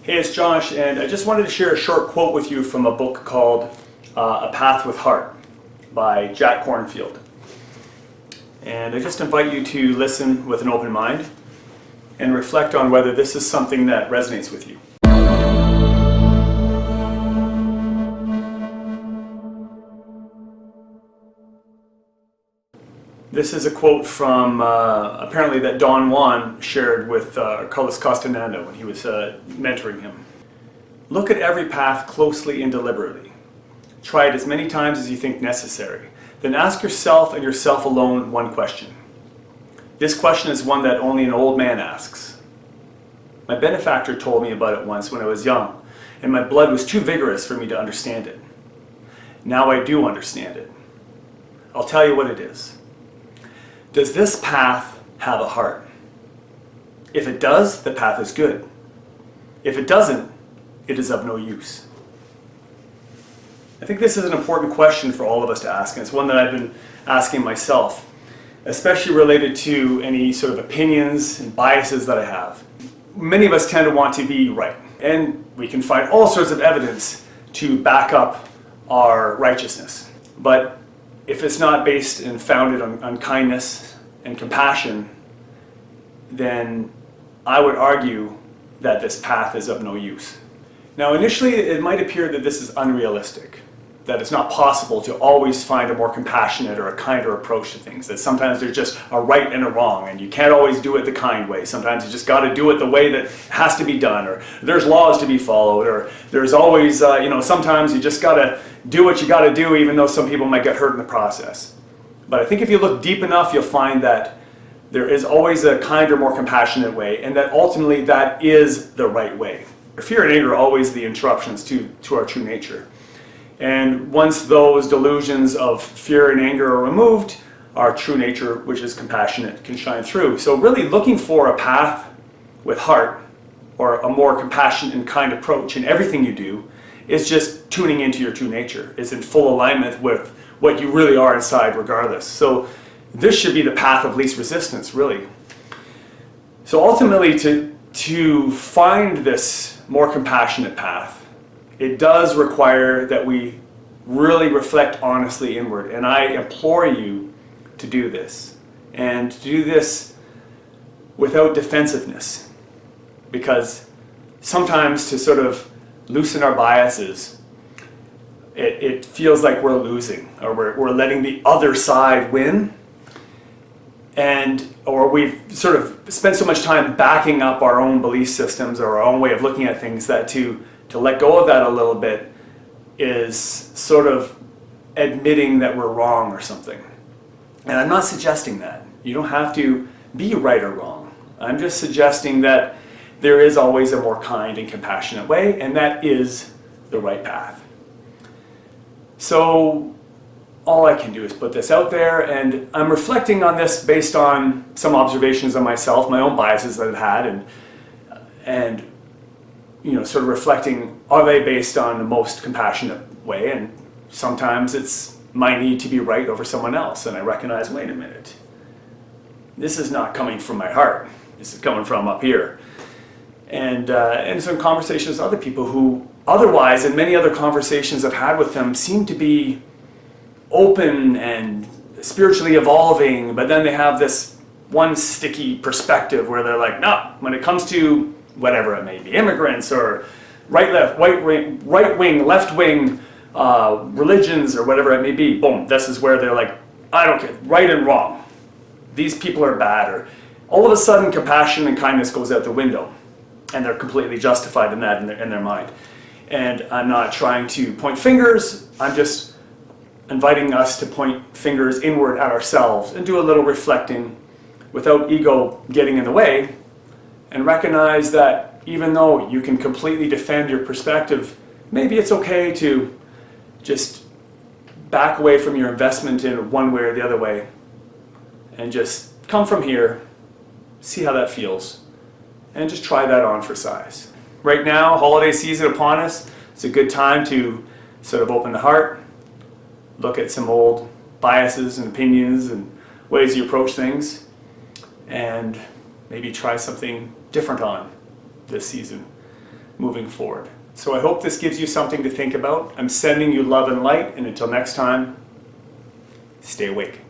Hey, it's Josh, and I just wanted to share a short quote with you from a book called A Path with Heart by Jack Kornfield. And I just invite you to listen with an open mind and reflect on whether this is something that resonates with you. This is a quote from apparently that Don Juan shared with Carlos Castaneda when he was mentoring him. Look at every path closely and deliberately. Try it as many times as you think necessary. Then ask yourself and yourself alone one question. This question is one that only an old man asks. My benefactor told me about it once when I was young, and my blood was too vigorous for me to understand it. Now I do understand it. I'll tell you what it is. Does this path have a heart? If it does, the path is good. If it doesn't, it is of no use. I think this is an important question for all of us to ask, and it's one that I've been asking myself, especially related to any sort of opinions and biases that I have. Many of us tend to want to be right, and we can find all sorts of evidence to back up our righteousness. But if it's not based and founded on kindness and compassion, then I would argue that this path is of no use. Now, initially, it might appear that this is unrealistic, that it's not possible to always find a more compassionate or a kinder approach to things, that sometimes there's just a right and a wrong, and you can't always do it the kind way. Sometimes you just got to do it the way that has to be done, or there's laws to be followed, or there's always, sometimes you just got to do what you got to do, even though some people might get hurt in the process. But I think if you look deep enough, you'll find that there is always a kinder, more compassionate way, and that ultimately that is the right way. Fear and anger are always the interruptions to our true nature. And once those delusions of fear and anger are removed, our true nature, which is compassionate, can shine through. So really looking for a path with heart, or a more compassionate and kind approach in everything you do, is just tuning into your true nature. It's in full alignment with what you really are inside regardless. So this should be the path of least resistance, really. So ultimately, to find this more compassionate path, it does require that we really reflect honestly inward. And I implore you to do this. And to do this without defensiveness. Because sometimes to sort of loosen our biases, it feels like we're losing, or we're letting the other side win. Or we've sort of spent so much time backing up our own belief systems or our own way of looking at things that to let go of that a little bit is sort of admitting that we're wrong or something. And I'm not suggesting that. You don't have to be right or wrong. I'm just suggesting that there is always a more kind and compassionate way, and that is the right path. So all I can do is put this out there, and I'm reflecting on this based on some observations of myself, my own biases that I've had, and sort of reflecting, are they based on the most compassionate way? And sometimes it's my need to be right over someone else, and I recognize, wait a minute, this is not coming from my heart. This is coming from up here. And some conversations with other people who otherwise, in many other conversations I've had with them, seem to be open and spiritually evolving, but then they have this one sticky perspective where they're like, no, when it comes to whatever it may be, immigrants or right wing, left wing, religions or whatever it may be, boom, this is where they're like, I don't care, right and wrong. These people are bad. Or all of a sudden compassion and kindness goes out the window, and they're completely justified in that in their mind. And I'm not trying to point fingers, I'm just inviting us to point fingers inward at ourselves and do a little reflecting without ego getting in the way, and recognize that even though you can completely defend your perspective, maybe it's okay to just back away from your investment in one way or the other way and just come from here, see how that feels, and just try that on for size. Right now, holiday season upon us, it's a good time to sort of open the heart, look at some old biases and opinions and ways you approach things, and maybe try something different on this season. moving forward. So I hope this gives you something to think about. I'm sending you love and light, and until next time, stay awake.